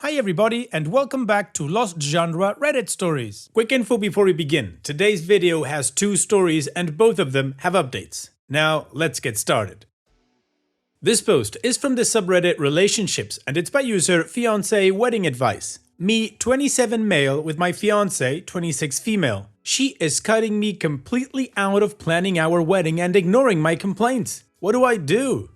Hi everybody and welcome back to Lost Genre Reddit Stories. Quick info before we begin. Today's video has 2 stories and both of them have updates. Now let's get started. This post is from the subreddit Relationships and it's by user Fiancé Wedding Advice. Me, 27 male with my fiancé, 26 female. She is cutting me completely out of planning our wedding and ignoring my complaints. What do I do?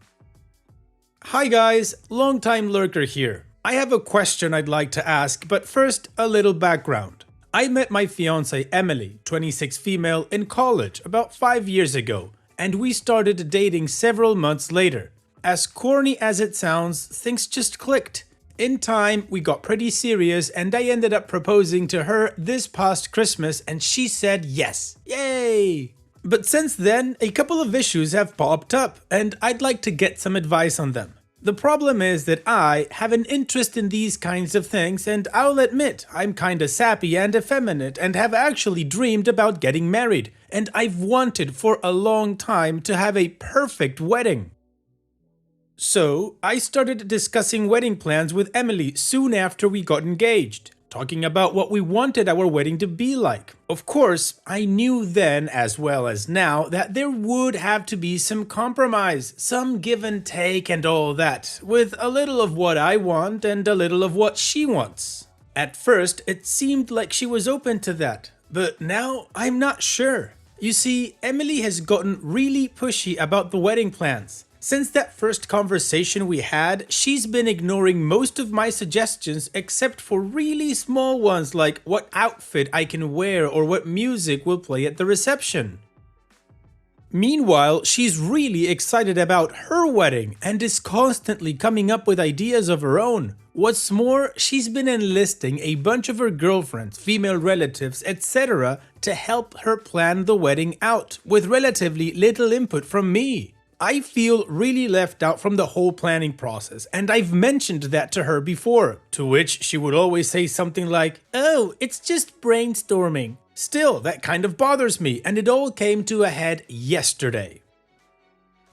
Hi guys, long time lurker here. I have a question I'd like to ask, but first a little background. I met my fiancée Emily, 26 female, in college about 5 years ago, and we started dating several months later. As corny as it sounds, things just clicked. In time, we got pretty serious and I ended up proposing to her this past Christmas and she said yes. Yay! But since then, a couple of issues have popped up and I'd like to get some advice on them. The problem is that I have an interest in these kinds of things and I'll admit I'm kinda sappy and effeminate and have actually dreamed about getting married. And I've wanted for a long time to have a perfect wedding. So I started discussing wedding plans with Emily soon after we got engaged, talking about what we wanted our wedding to be like. Of course, I knew then as well as now that there would have to be some compromise, some give and take and all that, with a little of what I want and a little of what she wants. At first, it seemed like she was open to that, but now I'm not sure. You see, Emily has gotten really pushy about the wedding plans. Since that first conversation we had, she's been ignoring most of my suggestions except for really small ones like what outfit I can wear or what music will play at the reception. Meanwhile, she's really excited about her wedding and is constantly coming up with ideas of her own. What's more, she's been enlisting a bunch of her girlfriends, female relatives, etc. to help her plan the wedding out, with relatively little input from me. I feel really left out from the whole planning process, and I've mentioned that to her before, to which she would always say something like, "Oh, it's just brainstorming." Still, that kind of bothers me, and it all came to a head yesterday.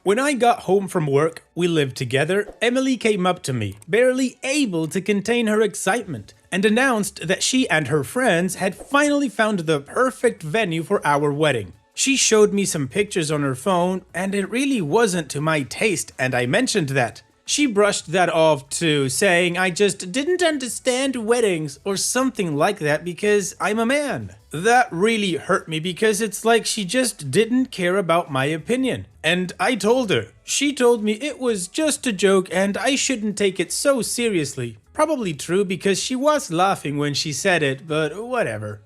When I got home from work, we lived together, Emily came up to me, barely able to contain her excitement, and announced that she and her friends had finally found the perfect venue for our wedding. She showed me some pictures on her phone, and it really wasn't to my taste, and I mentioned that. She brushed that off to saying I just didn't understand weddings or something like that because I'm a man. That really hurt me because it's like she just didn't care about my opinion. And I told her. She told me it was just a joke and I shouldn't take it so seriously. Probably true because she was laughing when she said it, but whatever.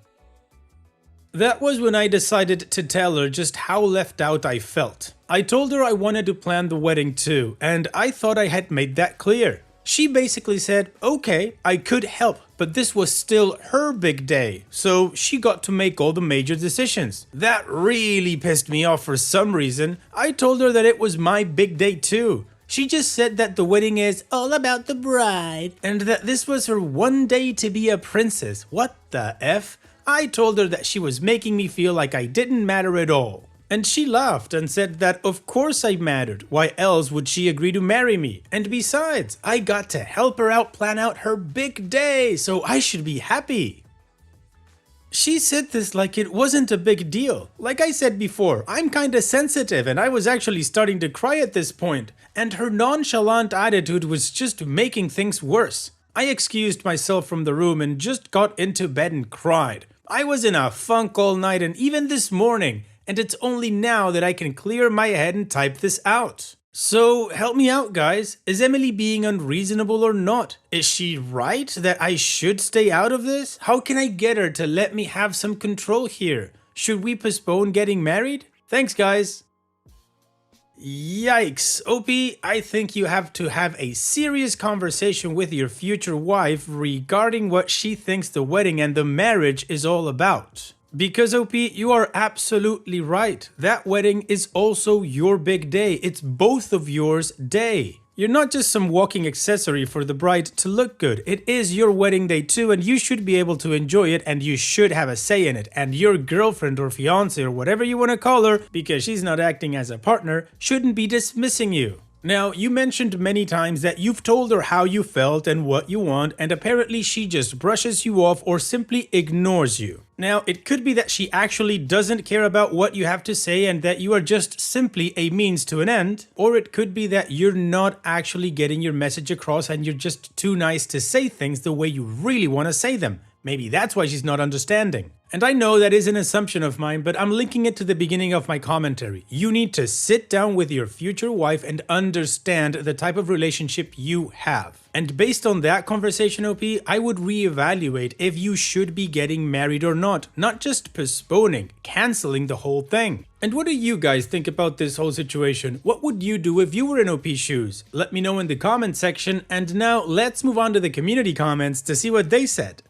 That was when I decided to tell her just how left out I felt. I told her I wanted to plan the wedding too, and I thought I had made that clear. She basically said, okay, I could help, but this was still her big day, so she got to make all the major decisions. That really pissed me off for some reason. I told her that it was my big day too. She just said that the wedding is all about the bride, and that this was her one day to be a princess. What the F? I told her that she was making me feel like I didn't matter at all. And she laughed and said that of course I mattered, why else would she agree to marry me? And besides, I got to help her out plan out her big day, so I should be happy. She said this like it wasn't a big deal. Like I said before, I'm kinda sensitive and I was actually starting to cry at this point, and her nonchalant attitude was just making things worse. I excused myself from the room and just got into bed and cried. I was in a funk all night and even this morning, and it's only now that I can clear my head and type this out. So help me out guys, is Emily being unreasonable or not? Is she right that I should stay out of this? How can I get her to let me have some control here? Should we postpone getting married? Thanks guys. Yikes, OP, I think you have to have a serious conversation with your future wife regarding what she thinks the wedding and the marriage is all about. Because OP, you are absolutely right. That wedding is also your big day. It's both of yours day. You're not just some walking accessory for the bride to look good. It is your wedding day too, and you should be able to enjoy it and you should have a say in it. And your girlfriend or fiance or whatever you want to call her, because she's not acting as a partner, shouldn't be dismissing you. Now, you mentioned many times that you've told her how you felt and what you want, and apparently she just brushes you off or simply ignores you. Now, it could be that she actually doesn't care about what you have to say and that you are just simply a means to an end, or it could be that you're not actually getting your message across and you're just too nice to say things the way you really want to say them. Maybe that's why she's not understanding. And I know that is an assumption of mine, but I'm linking it to the beginning of my commentary. You need to sit down with your future wife and understand the type of relationship you have. And based on that conversation, OP, I would reevaluate if you should be getting married or not just postponing, canceling the whole thing. And what do you guys think about this whole situation? What would you do if you were in OP's shoes? Let me know in the comment section, and now let's move on to the community comments to see what they said.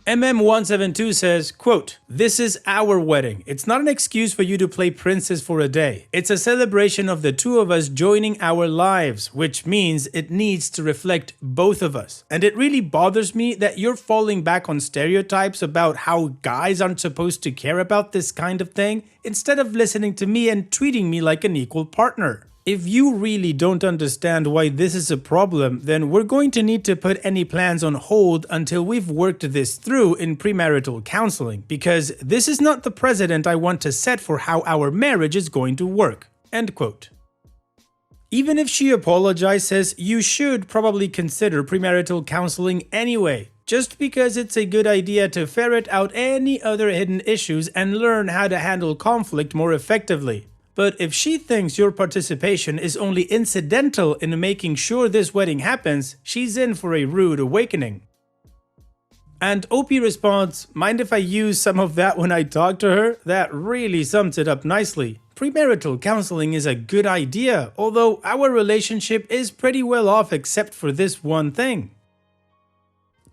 MM172 says, quote, "This is our wedding. It's not an excuse for you to play princess for a day. It's a celebration of the two of us joining our lives, which means it needs to reflect both of us. And it really bothers me that you're falling back on stereotypes about how guys aren't supposed to care about this kind of thing, instead of listening to me and treating me like an equal partner. If you really don't understand why this is a problem, then we're going to need to put any plans on hold until we've worked this through in premarital counseling, because this is not the precedent I want to set for how our marriage is going to work." End quote. Even if she apologizes, you should probably consider premarital counseling anyway, just because it's a good idea to ferret out any other hidden issues and learn how to handle conflict more effectively. But if she thinks your participation is only incidental in making sure this wedding happens, she's in for a rude awakening. And OP responds, "Mind if I use some of that when I talk to her?" That really sums it up nicely. Premarital counseling is a good idea, although our relationship is pretty well off except for this one thing.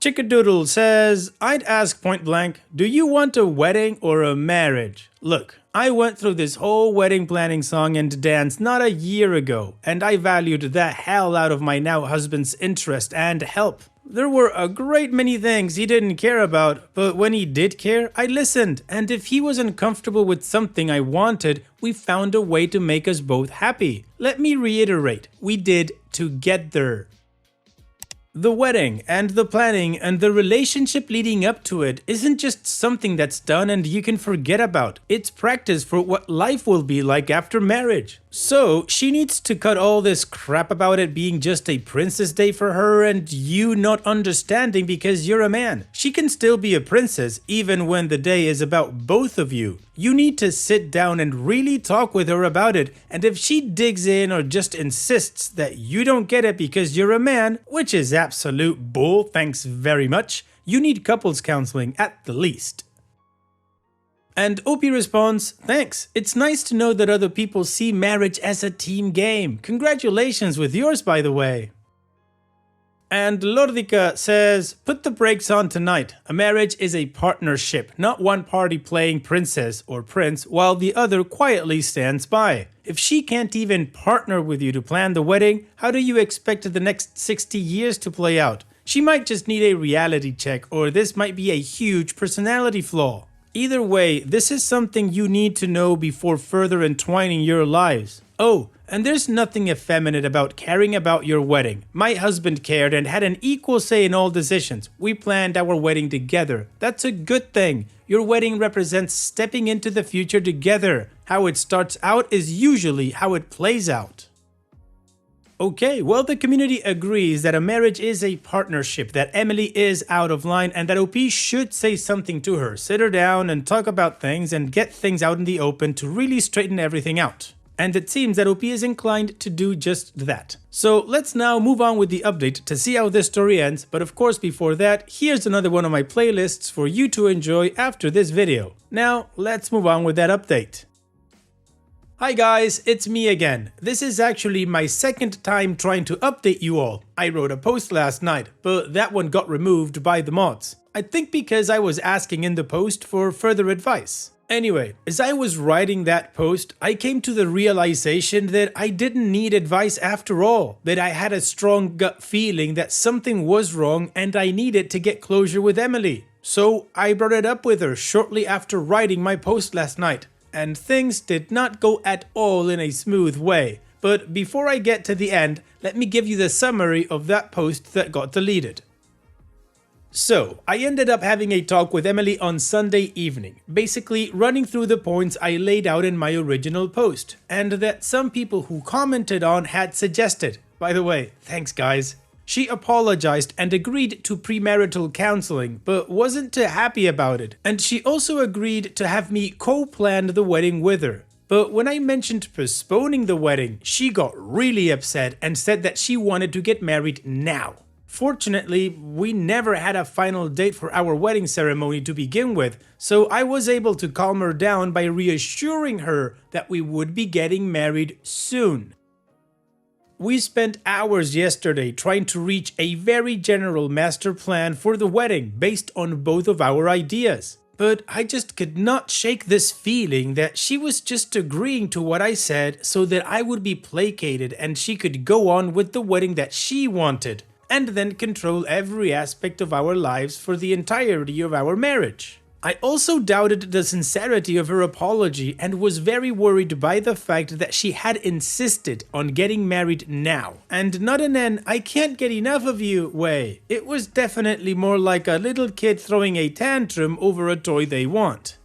Chickadoodle says, "I'd ask point blank, do you want a wedding or a marriage? Look, I went through this whole wedding planning song and dance not a year ago, and I valued the hell out of my now husband's interest and help. There were a great many things he didn't care about, but when he did care, I listened, and if he was uncomfortable with something I wanted, we found a way to make us both happy. Let me reiterate, we did together." The wedding and the planning and the relationship leading up to it isn't just something that's done and you can forget about. It's practice for what life will be like after marriage. So she needs to cut all this crap about it being just a princess day for her and you not understanding because you're a man. She can still be a princess even when the day is about both of you. You need to sit down and really talk with her about it, and if she digs in or just insists that you don't get it because you're a man, which is absolute bull, thanks very much, you need couples counseling at the least. And OP responds, "Thanks, it's nice to know that other people see marriage as a team game. Congratulations with yours, by the way." And Lordica says, "Put the brakes on tonight. A marriage is a partnership, not one party playing princess or prince while the other quietly stands by. If she can't even partner with you to plan the wedding, how do you expect the next 60 years to play out? She might just need a reality check, or this might be a huge personality flaw. Either way, this is something you need to know before further entwining your lives. Oh, and there's nothing effeminate about caring about your wedding. My husband cared and had an equal say in all decisions. We planned our wedding together. That's a good thing. Your wedding represents stepping into the future together. How it starts out is usually how it plays out." Okay, well, the community agrees that a marriage is a partnership, that Emily is out of line, and that OP should say something to her, sit her down and talk about things and get things out in the open to really straighten everything out. And it seems that OP is inclined to do just that. So let's now move on with the update to see how this story ends, but of course before that, here's another one of my playlists for you to enjoy after this video. Now, let's move on with that update. Hi guys, it's me again. This is actually my second time trying to update you all. I wrote a post last night, but that one got removed by the mods. I think because I was asking in the post for further advice. Anyway, as I was writing that post, I came to the realization that I didn't need advice after all, that I had a strong gut feeling that something was wrong and I needed to get closure with Emily. So I brought it up with her shortly after writing my post last night. And things did not go at all in a smooth way. But before I get to the end, let me give you the summary of that post that got deleted. So, I ended up having a talk with Emily on Sunday evening, basically running through the points I laid out in my original post, and that some people who commented on had suggested. By the way, thanks guys. She apologized and agreed to premarital counseling, but wasn't too happy about it, and she also agreed to have me co-plan the wedding with her. But when I mentioned postponing the wedding, she got really upset and said that she wanted to get married now. Fortunately, we never had a final date for our wedding ceremony to begin with, so I was able to calm her down by reassuring her that we would be getting married soon. We spent hours yesterday trying to reach a very general master plan for the wedding based on both of our ideas. But I just could not shake this feeling that she was just agreeing to what I said so that I would be placated and she could go on with the wedding that she wanted, and then control every aspect of our lives for the entirety of our marriage. I also doubted the sincerity of her apology and was very worried by the fact that she had insisted on getting married now, and not in an "I can't get enough of you" way. It was definitely more like a little kid throwing a tantrum over a toy they want.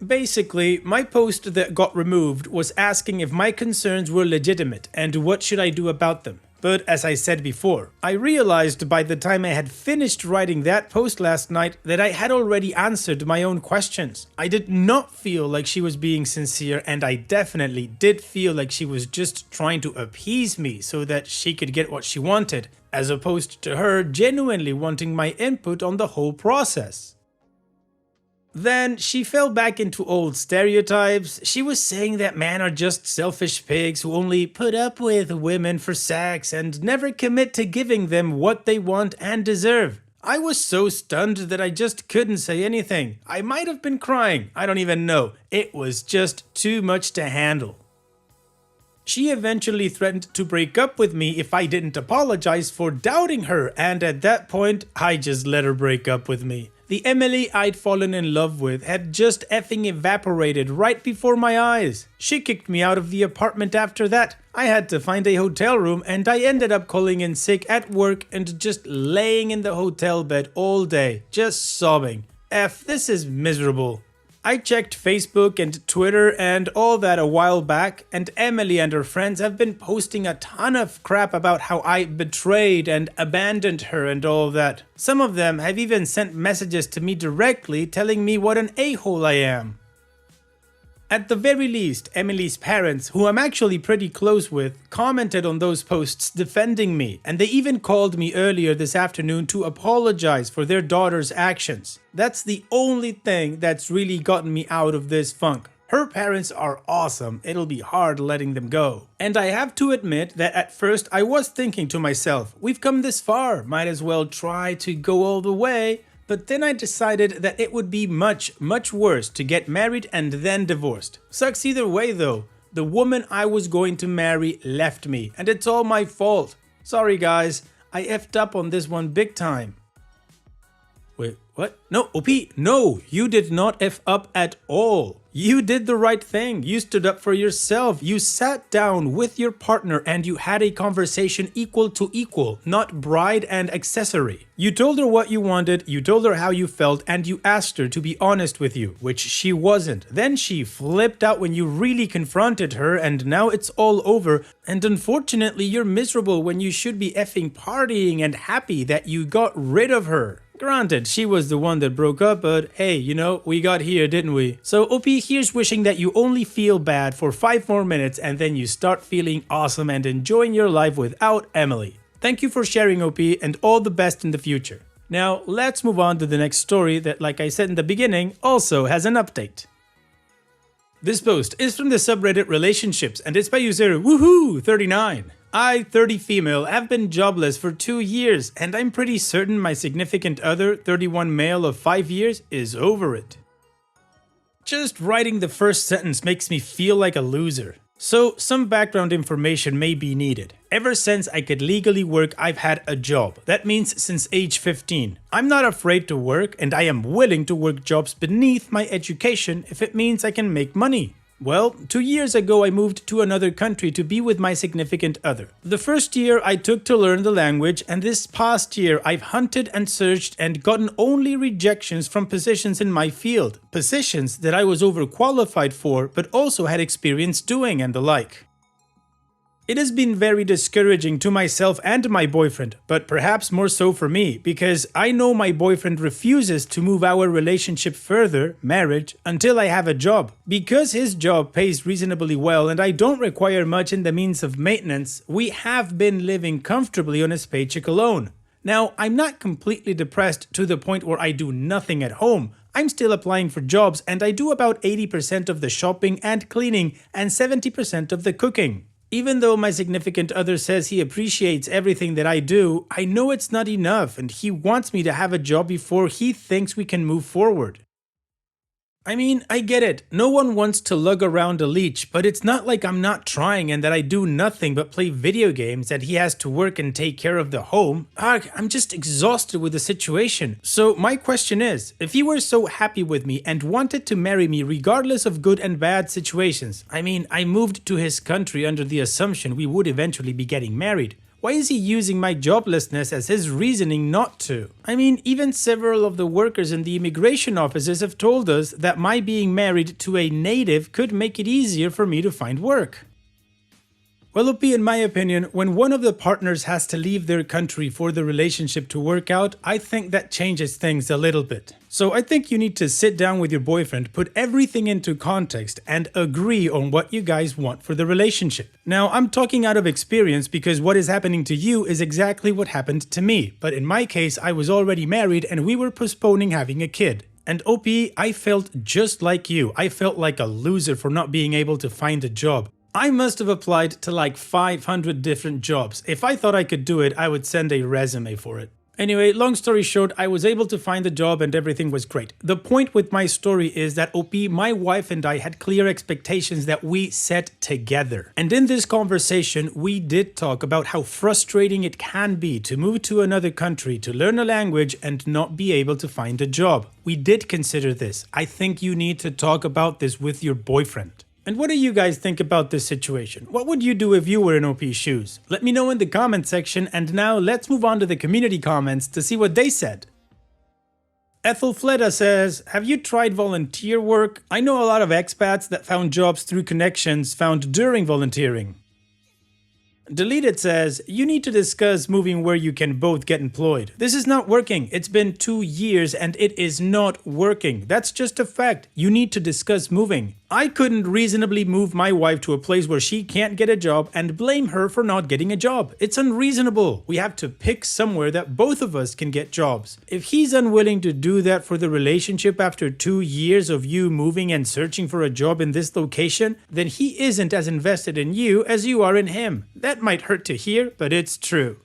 Basically, my post that got removed was asking if my concerns were legitimate and what should I do about them. But as I said before, I realized by the time I had finished writing that post last night that I had already answered my own questions. I did not feel like she was being sincere, and I definitely did feel like she was just trying to appease me so that she could get what she wanted, as opposed to her genuinely wanting my input on the whole process. Then she fell back into old stereotypes. She was saying that men are just selfish pigs who only put up with women for sex and never commit to giving them what they want and deserve. I was so stunned that I just couldn't say anything. I might have been crying, I don't even know. It was just too much to handle. She eventually threatened to break up with me if I didn't apologize for doubting her, and at that point, I just let her break up with me. The Emily I'd fallen in love with had just effing evaporated right before my eyes. She kicked me out of the apartment after that. I had to find a hotel room and I ended up calling in sick at work and just laying in the hotel bed all day, just sobbing. This is miserable. I checked Facebook and Twitter and all that a while back, and Emily and her friends have been posting a ton of crap about how I betrayed and abandoned her and all that. Some of them have even sent messages to me directly telling me what an a-hole I am. At the very least, Emily's parents, who I'm actually pretty close with, commented on those posts defending me, and they even called me earlier this afternoon to apologize for their daughter's actions. That's the only thing that's really gotten me out of this funk. Her parents are awesome, it'll be hard letting them go. And I have to admit that at first I was thinking to myself, we've come this far, might as well try to go all the way. But then I decided that it would be much worse to get married and then divorced. Sucks either way though. The woman I was going to marry left me, and it's all my fault. Sorry guys, I effed up on this one big time. Wait, what? No, OP, no, you did not F up at all. You did the right thing. You stood up for yourself. You sat down with your partner and you had a conversation equal to equal, not bride and accessory. You told her what you wanted, you told her how you felt, and you asked her to be honest with you, which she wasn't. Then she flipped out when you really confronted her, and now it's all over. And unfortunately, you're miserable when you should be effing partying and happy that you got rid of her. Granted, she was the one that broke up, but hey, you know, we got here, didn't we? So OP, here's wishing that you only feel bad for 5 more minutes and then you start feeling awesome and enjoying your life without Emily. Thank you for sharing, OP, and all the best in the future. Now, let's move on to the next story that, like I said in the beginning, also has an update. This post is from the subreddit Relationships and it's by user woohoo39. I, 30 female, have been jobless for 2 years and I'm pretty certain my significant other, 31 male of 5 years, is over it. Just writing the first sentence makes me feel like a loser. So, some background information may be needed. Ever since I could legally work, I've had a job. That means since age 15. I'm not afraid to work and I am willing to work jobs beneath my education if it means I can make money. Well, 2 years ago I moved to another country to be with my significant other. The first year I took to learn the language, and this past year I've hunted and searched and gotten only rejections from positions in my field, positions that I was overqualified for but also had experience doing and the like. It has been very discouraging to myself and my boyfriend, but perhaps more so for me, because I know my boyfriend refuses to move our relationship further, marriage, until I have a job. Because his job pays reasonably well and I don't require much in the means of maintenance, we have been living comfortably on his paycheck alone. Now, I'm not completely depressed to the point where I do nothing at home. I'm still applying for jobs and I do about 80% of the shopping and cleaning and 70% of the cooking. Even though my significant other says he appreciates everything that I do, I know it's not enough and he wants me to have a job before he thinks we can move forward. I mean, I get it. No one wants to lug around a leash, but it's not like I'm not trying and that I do nothing but play video games, that he has to work and take care of the home. I'm just exhausted with the situation. So my question is, if he were so happy with me and wanted to marry me regardless of good and bad situations, I mean, I moved to his country under the assumption we would eventually be getting married. Why is he using my joblessness as his reasoning not to? I mean, even several of the workers in the immigration offices have told us that my being married to a native could make it easier for me to find work. Well, OP, in my opinion, when one of the partners has to leave their country for the relationship to work out, I think that changes things a little bit. So I think you need to sit down with your boyfriend, put everything into context, and agree on what you guys want for the relationship. Now, I'm talking out of experience because what is happening to you is exactly what happened to me. But in my case, I was already married and we were postponing having a kid. And OP, I felt just like you. I felt like a loser for not being able to find a job. I must have applied to like 500 different jobs. If I thought I could do it, I would send a resume for it. Anyway, long story short, I was able to find a job and everything was great. The point with my story is that OP, my wife and I had clear expectations that we set together. And in this conversation, we did talk about how frustrating it can be to move to another country, to learn a language and not be able to find a job. We did consider this. I think you need to talk about this with your boyfriend. And what do you guys think about this situation? What would you do if you were in OP's shoes? Let me know in the comment section, and now let's move on to the community comments to see what they said. Ethel Fleda says, have you tried volunteer work? I know a lot of expats that found jobs through connections found during volunteering. Deleted says, you need to discuss moving where you can both get employed. This is not working. It's been 2 years and it is not working. That's just a fact. You need to discuss moving. I couldn't reasonably move my wife to a place where she can't get a job and blame her for not getting a job. It's unreasonable. We have to pick somewhere that both of us can get jobs. If he's unwilling to do that for the relationship after 2 years of you moving and searching for a job in this location, then he isn't as invested in you as you are in him. That might hurt to hear, but it's true.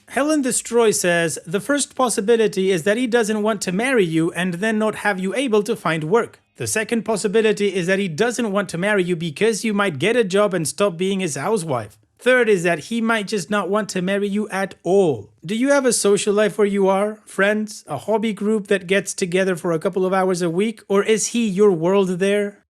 Helen Destroy says, the first possibility is that he doesn't want to marry you and then not have you able to find work. The second possibility is that he doesn't want to marry you because you might get a job and stop being his housewife. Third is that he might just not want to marry you at all. Do you have a social life where you are? Friends? A hobby group that gets together for a couple of hours a week? Or is he your world there?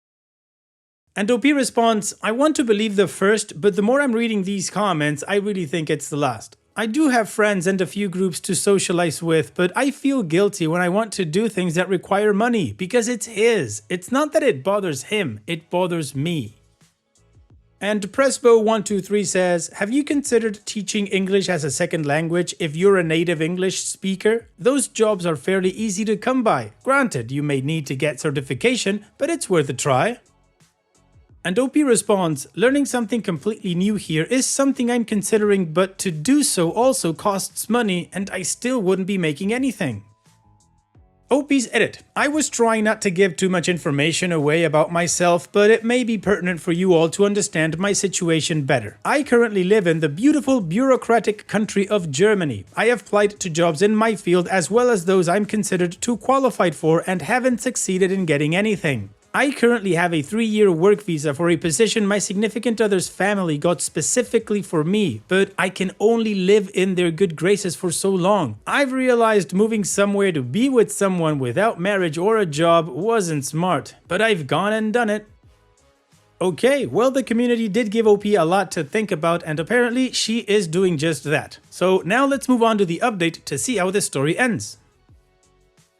And OP responds, I want to believe the first, but the more I'm reading these comments, I really think it's the last. I do have friends and a few groups to socialize with, but I feel guilty when I want to do things that require money because it's his. It's not that it bothers him, it bothers me. And Presbo123 says, have you considered teaching English as a second language if you're a native English speaker? Those jobs are fairly easy to come by. Granted, you may need to get certification, but it's worth a try. And OP responds, learning something completely new here is something I'm considering, but to do so also costs money and I still wouldn't be making anything. OP's edit. I was trying not to give too much information away about myself, but it may be pertinent for you all to understand my situation better. I currently live in the beautiful bureaucratic country of Germany. I have applied to jobs in my field as well as those I'm considered too qualified for and haven't succeeded in getting anything. I currently have a 3-year work visa for a position my significant other's family got specifically for me, but I can only live in their good graces for so long. I've realized moving somewhere to be with someone without marriage or a job wasn't smart, but I've gone and done it. Okay, well, the community did give OP a lot to think about, and apparently she is doing just that. So now let's move on to the update to see how this story ends.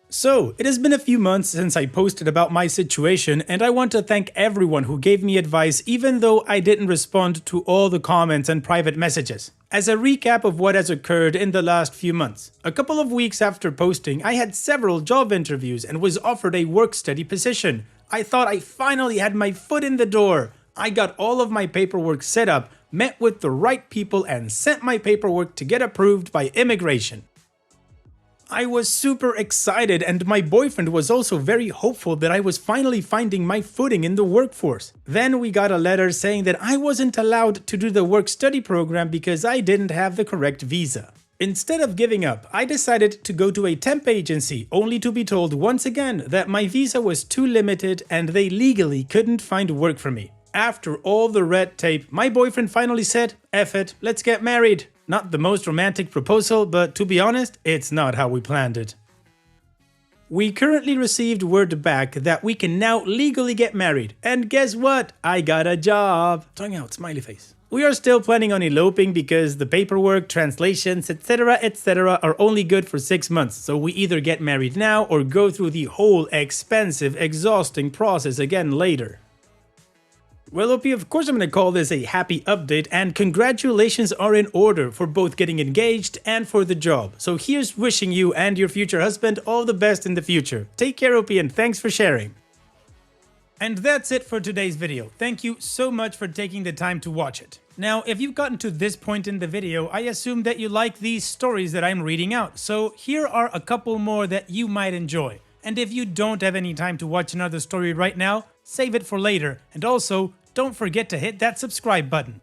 So, it has been a few months since I posted about my situation, and I want to thank everyone who gave me advice even though I didn't respond to all the comments and private messages. As a recap of what has occurred in the last few months, a couple of weeks after posting, I had several job interviews and was offered a work-study position. I thought I finally had my foot in the door. I got all of my paperwork set up, met with the right people, and sent my paperwork to get approved by immigration. I was super excited, and my boyfriend was also very hopeful that I was finally finding my footing in the workforce. Then we got a letter saying that I wasn't allowed to do the work-study program because I didn't have the correct visa. Instead of giving up, I decided to go to a temp agency, only to be told once again that my visa was too limited and they legally couldn't find work for me. After all the red tape, my boyfriend finally said, "F it, let's get married." Not the most romantic proposal, but to be honest, it's not how we planned it. We currently received word back that we can now legally get married. And guess what? I got a job. Tongue out, smiley face. We are still planning on eloping because the paperwork, translations, etc. are only good for 6 months. So we either get married now or go through the whole expensive, exhausting process again later. Well, OP, of course I'm going to call this a happy update, and congratulations are in order for both getting engaged and for the job. So here's wishing you and your future husband all the best in the future. Take care, OP, and thanks for sharing. And that's it for today's video. Thank you so much for taking the time to watch it. Now, if you've gotten to this point in the video, I assume that you like these stories that I'm reading out. So here are a couple more that you might enjoy. And if you don't have any time to watch another story right now, save it for later. And also, don't forget to hit that subscribe button.